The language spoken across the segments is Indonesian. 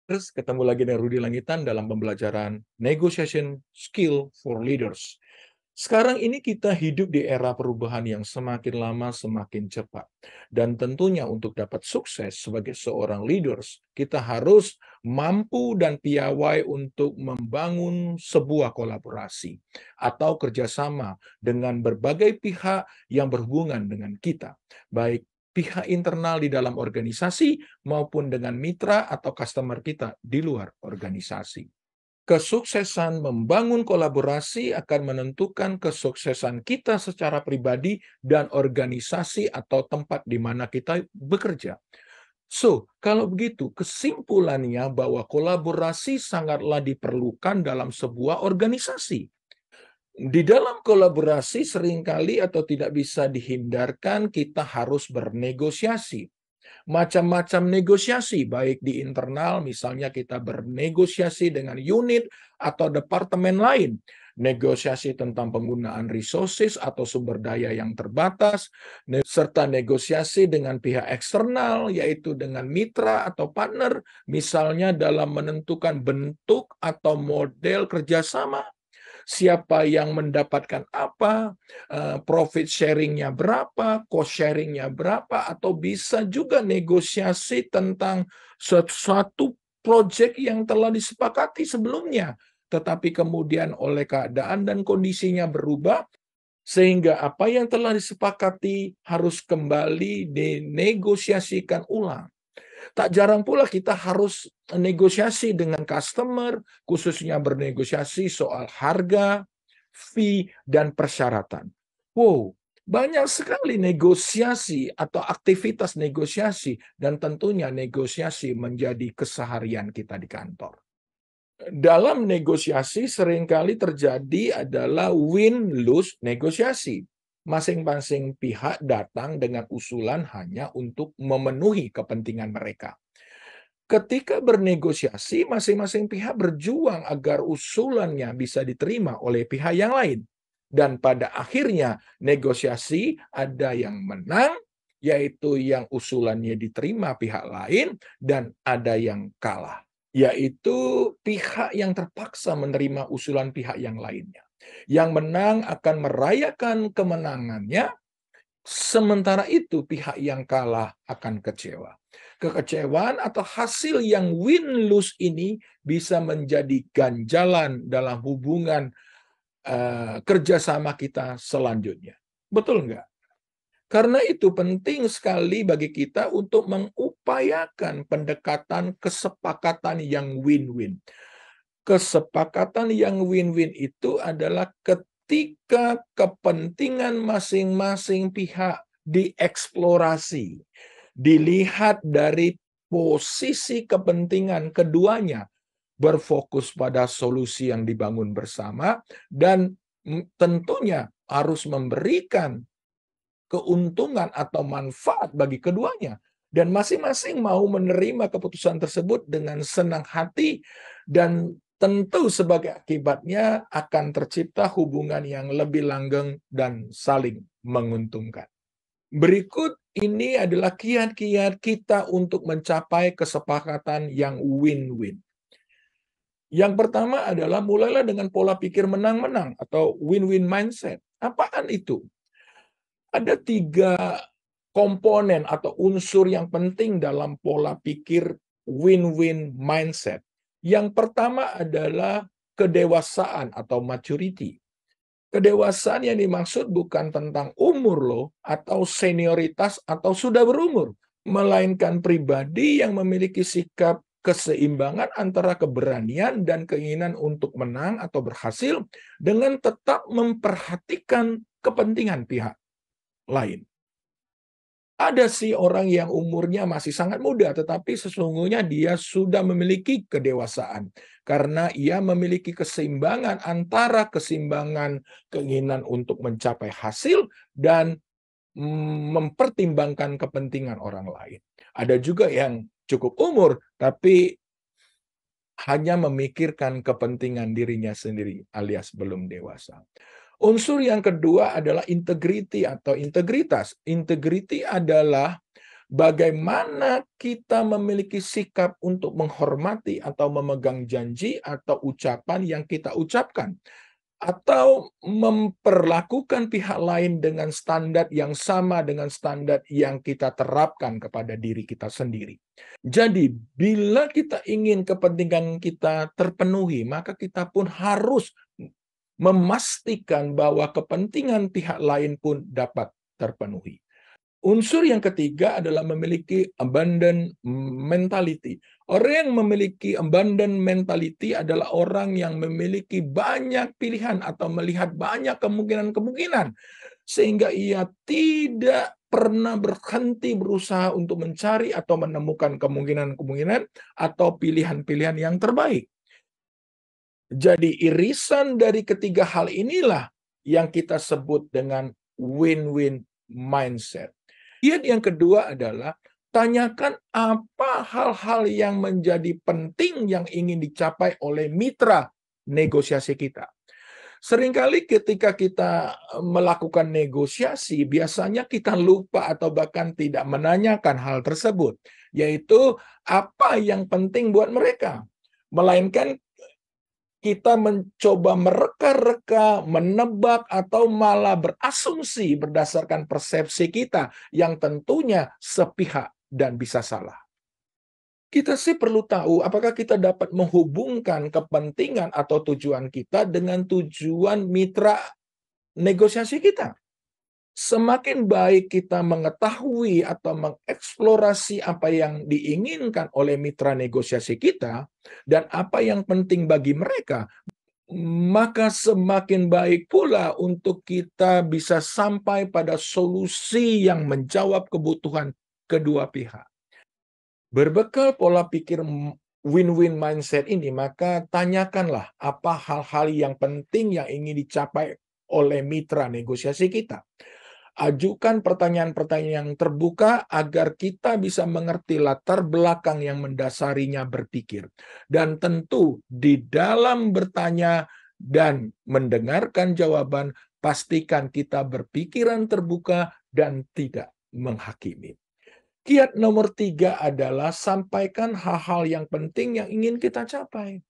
Terus ketemu lagi dengan Rudy Langitan dalam pembelajaran Negotiation Skill for Leaders. Sekarang ini kita hidup di era perubahan yang semakin lama semakin cepat. Dan tentunya untuk dapat sukses sebagai seorang leaders, kita harus mampu dan piawai untuk membangun sebuah kolaborasi atau kerjasama dengan berbagai pihak yang berhubungan dengan kita. Baik pihak internal di dalam organisasi maupun dengan mitra atau customer kita di luar organisasi. Kesuksesan membangun kolaborasi akan menentukan kesuksesan kita secara pribadi dan organisasi atau tempat di mana kita bekerja. So, kalau begitu, kesimpulannya bahwa kolaborasi sangatlah diperlukan dalam sebuah organisasi. Di dalam kolaborasi seringkali atau tidak bisa dihindarkan kita harus bernegosiasi. Macam-macam negosiasi, baik di internal, misalnya kita bernegosiasi dengan unit atau departemen lain, negosiasi tentang penggunaan resources atau sumber daya yang terbatas, serta negosiasi dengan pihak eksternal, yaitu dengan mitra atau partner, misalnya dalam menentukan bentuk atau model kerjasama, siapa yang mendapatkan apa, profit sharing-nya berapa, cost sharing-nya berapa, atau bisa juga negosiasi tentang suatu proyek yang telah disepakati sebelumnya, tetapi kemudian oleh keadaan dan kondisinya berubah, sehingga apa yang telah disepakati harus kembali dinegosiasikan ulang. Tak jarang pula kita harus negosiasi dengan customer, khususnya bernegosiasi soal harga, fee, dan persyaratan. Wow, banyak sekali negosiasi atau aktivitas negosiasi, dan tentunya negosiasi menjadi keseharian kita di kantor. Dalam negosiasi seringkali terjadi adalah win-lose negosiasi. Masing-masing pihak datang dengan usulan hanya untuk memenuhi kepentingan mereka. Ketika bernegosiasi, masing-masing pihak berjuang agar usulannya bisa diterima oleh pihak yang lain. Dan pada akhirnya negosiasi ada yang menang, yaitu yang usulannya diterima pihak lain, dan ada yang kalah, yaitu pihak yang terpaksa menerima usulan pihak yang lainnya. Yang menang akan merayakan kemenangannya, sementara itu pihak yang kalah akan kecewa. Kekecewaan atau hasil yang win-lose ini bisa menjadi ganjalan dalam hubungan kerjasama kita selanjutnya. Betul nggak? Karena itu penting sekali bagi kita untuk mengupayakan pendekatan kesepakatan yang win-win. Kesepakatan yang win-win itu adalah ketika kepentingan masing-masing pihak dieksplorasi, dilihat dari posisi kepentingan keduanya, berfokus pada solusi yang dibangun bersama, dan tentunya harus memberikan keuntungan atau manfaat bagi keduanya. Dan masing-masing mau menerima keputusan tersebut dengan senang hati, dan tentu sebagai akibatnya akan tercipta hubungan yang lebih langgeng dan saling menguntungkan. Berikut ini adalah kiat-kiat kita untuk mencapai kesepakatan yang win-win. Yang pertama adalah mulailah dengan pola pikir menang-menang atau win-win mindset. Apaan itu? Ada 3 komponen atau unsur yang penting dalam pola pikir win-win mindset. Yang pertama adalah kedewasaan atau maturity. Kedewasaan yang dimaksud bukan tentang umur loh, atau senioritas atau sudah berumur, melainkan pribadi yang memiliki sikap keseimbangan antara keberanian dan keinginan untuk menang atau berhasil dengan tetap memperhatikan kepentingan pihak lain. Ada sih orang yang umurnya masih sangat muda, tetapi sesungguhnya dia sudah memiliki kedewasaan. Karena ia memiliki keseimbangan antara keseimbangan keinginan untuk mencapai hasil dan mempertimbangkan kepentingan orang lain. Ada juga yang cukup umur, tapi hanya memikirkan kepentingan dirinya sendiri, alias belum dewasa. Unsur yang kedua adalah integriti atau integritas. Integriti adalah Bagaimana kita memiliki sikap untuk menghormati atau memegang janji atau ucapan yang kita ucapkan, atau memperlakukan pihak lain dengan standar yang sama dengan standar yang kita terapkan kepada diri kita sendiri. Jadi, bila kita ingin kepentingan kita terpenuhi, maka kita pun harus memastikan bahwa kepentingan pihak lain pun dapat terpenuhi. Unsur yang ketiga adalah memiliki abundant mentality. Orang yang memiliki abundant mentality adalah orang yang memiliki banyak pilihan atau melihat banyak kemungkinan-kemungkinan, sehingga ia tidak pernah berhenti berusaha untuk mencari atau menemukan kemungkinan-kemungkinan atau pilihan-pilihan yang terbaik. Jadi irisan dari ketiga hal inilah yang kita sebut dengan win-win mindset. Kiat yang kedua adalah tanyakan apa hal-hal yang menjadi penting yang ingin dicapai oleh mitra negosiasi kita. Seringkali ketika kita melakukan negosiasi, biasanya kita lupa atau bahkan tidak menanyakan hal tersebut, yaitu apa yang penting buat mereka. Melainkan kita mencoba mereka-reka, menebak, atau malah berasumsi berdasarkan persepsi kita yang tentunya sepihak dan bisa salah. Kita sih perlu tahu apakah kita dapat menghubungkan kepentingan atau tujuan kita dengan tujuan mitra negosiasi kita. Semakin baik kita mengetahui atau mengeksplorasi apa yang diinginkan oleh mitra negosiasi kita dan apa yang penting bagi mereka, maka semakin baik pula untuk kita bisa sampai pada solusi yang menjawab kebutuhan kedua pihak. Berbekal pola pikir win-win mindset ini, maka tanyakanlah apa hal-hal yang penting yang ingin dicapai oleh mitra negosiasi kita. Ajukan pertanyaan-pertanyaan yang terbuka agar kita bisa mengerti latar belakang yang mendasarinya berpikir. Dan tentu di dalam bertanya dan mendengarkan jawaban, pastikan kita berpikiran terbuka dan tidak menghakimi. Kiat nomor 3 adalah sampaikan hal-hal yang penting yang ingin kita capai.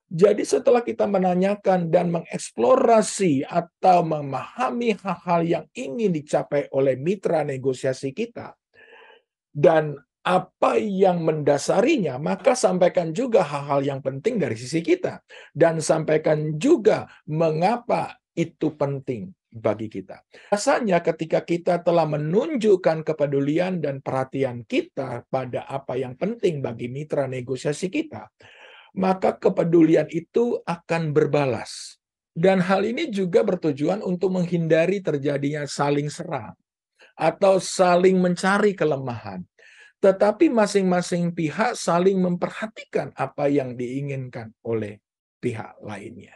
Jadi setelah kita menanyakan dan mengeksplorasi atau memahami hal-hal yang ingin dicapai oleh mitra negosiasi kita, dan apa yang mendasarinya, maka sampaikan juga hal-hal yang penting dari sisi kita. Dan sampaikan juga mengapa itu penting bagi kita. Biasanya ketika kita telah menunjukkan kepedulian dan perhatian kita pada apa yang penting bagi mitra negosiasi kita, maka kepedulian itu akan berbalas. Dan hal ini juga bertujuan untuk menghindari terjadinya saling serang atau saling mencari kelemahan. Tetapi masing-masing pihak saling memperhatikan apa yang diinginkan oleh pihak lainnya.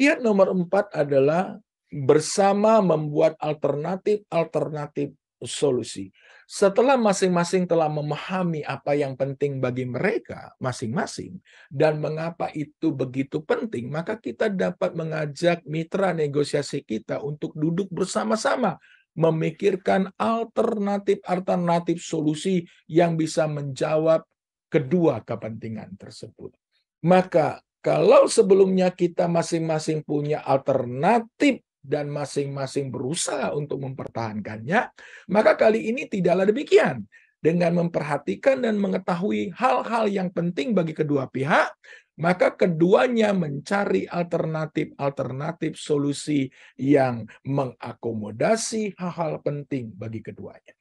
Kiat nomor 4 adalah bersama membuat alternatif-alternatif solusi. Setelah masing-masing telah memahami apa yang penting bagi mereka masing-masing dan mengapa itu begitu penting, maka kita dapat mengajak mitra negosiasi kita untuk duduk bersama-sama memikirkan alternatif-alternatif solusi yang bisa menjawab kedua kepentingan tersebut. Maka kalau sebelumnya kita masing-masing punya alternatif dan masing-masing berusaha untuk mempertahankannya, maka kali ini tidaklah demikian. Dengan memperhatikan dan mengetahui hal-hal yang penting bagi kedua pihak, maka keduanya mencari alternatif-alternatif solusi yang mengakomodasi hal-hal penting bagi keduanya.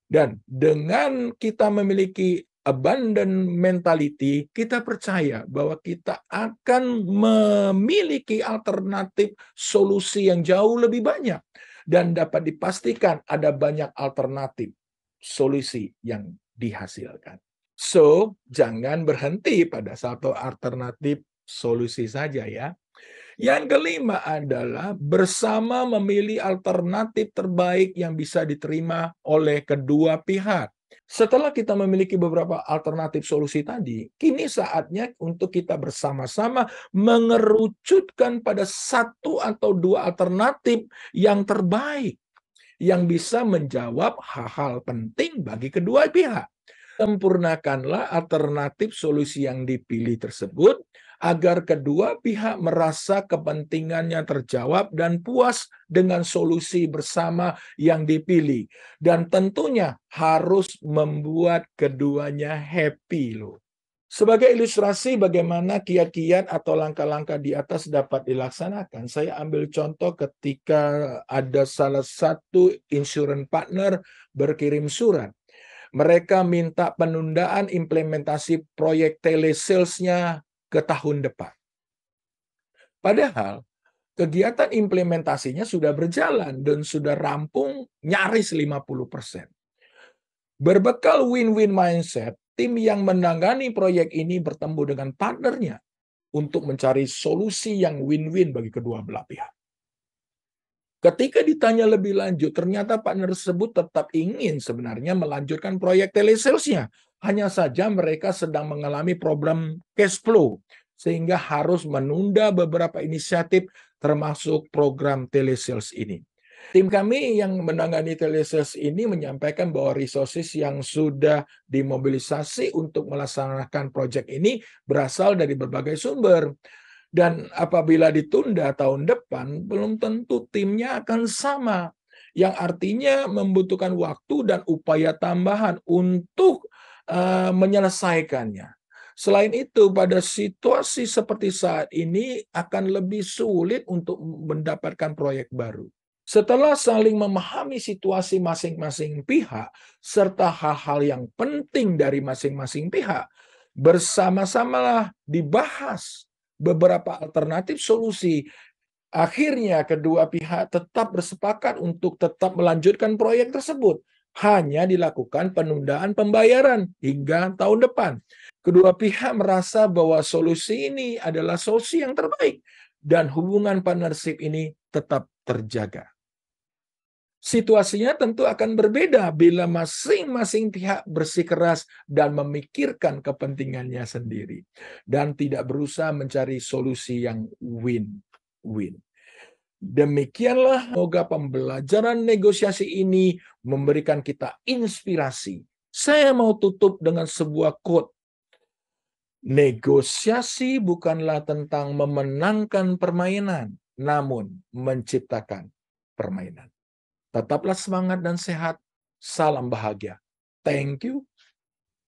Dan dengan kita memiliki abundant mentality, kita percaya bahwa kita akan memiliki alternatif solusi yang jauh lebih banyak. Dan dapat dipastikan ada banyak alternatif solusi yang dihasilkan. So, jangan berhenti pada satu alternatif solusi saja ya. Yang kelima adalah bersama memilih alternatif terbaik yang bisa diterima oleh kedua pihak. Setelah kita memiliki beberapa alternatif solusi tadi, kini saatnya untuk kita bersama-sama mengerucutkan pada satu atau dua alternatif yang terbaik. yang bisa menjawab hal-hal penting bagi kedua pihak. Sempurnakanlah alternatif solusi yang dipilih tersebut agar kedua pihak merasa kepentingannya terjawab dan puas dengan solusi bersama yang dipilih. Dan tentunya harus membuat keduanya happy loh. Sebagai ilustrasi bagaimana kiat-kiat atau langkah-langkah di atas dapat dilaksanakan, saya ambil contoh ketika ada salah satu insurance partner berkirim surat. Mereka minta penundaan implementasi proyek telesales-nya ke tahun depan. Padahal kegiatan implementasinya sudah berjalan dan sudah rampung nyaris 50%. Berbekal win-win mindset, tim yang menangani proyek ini bertemu dengan partnernya untuk mencari solusi yang win-win bagi kedua belah pihak. Ketika ditanya lebih lanjut, ternyata partner tersebut tetap ingin sebenarnya melanjutkan proyek telesales-nya. Hanya saja mereka sedang mengalami problem cash flow, sehingga harus menunda beberapa inisiatif termasuk program telesales ini. Tim kami yang menangani telesales ini menyampaikan bahwa resources yang sudah dimobilisasi untuk melaksanakan proyek ini berasal dari berbagai sumber. Dan apabila ditunda tahun depan, belum tentu timnya akan sama. Yang artinya membutuhkan waktu dan upaya tambahan untuk menyelesaikannya. Selain itu, pada situasi seperti saat ini akan lebih sulit untuk mendapatkan proyek baru. Setelah saling memahami situasi masing-masing pihak, serta hal-hal yang penting dari masing-masing pihak, bersama-samalah dibahas beberapa alternatif solusi. Akhirnya kedua pihak tetap bersepakat untuk tetap melanjutkan proyek tersebut. Hanya dilakukan penundaan pembayaran hingga tahun depan. Kedua pihak merasa bahwa solusi ini adalah solusi yang terbaik dan hubungan partnership ini tetap terjaga. Situasinya tentu akan berbeda bila masing-masing pihak bersikeras dan memikirkan kepentingannya sendiri dan tidak berusaha mencari solusi yang win-win. Demikianlah, semoga pembelajaran negosiasi ini memberikan kita inspirasi. Saya mau tutup dengan sebuah quote. Negosiasi bukanlah tentang memenangkan permainan, namun menciptakan permainan. Tetaplah semangat dan sehat. Salam bahagia. Thank you.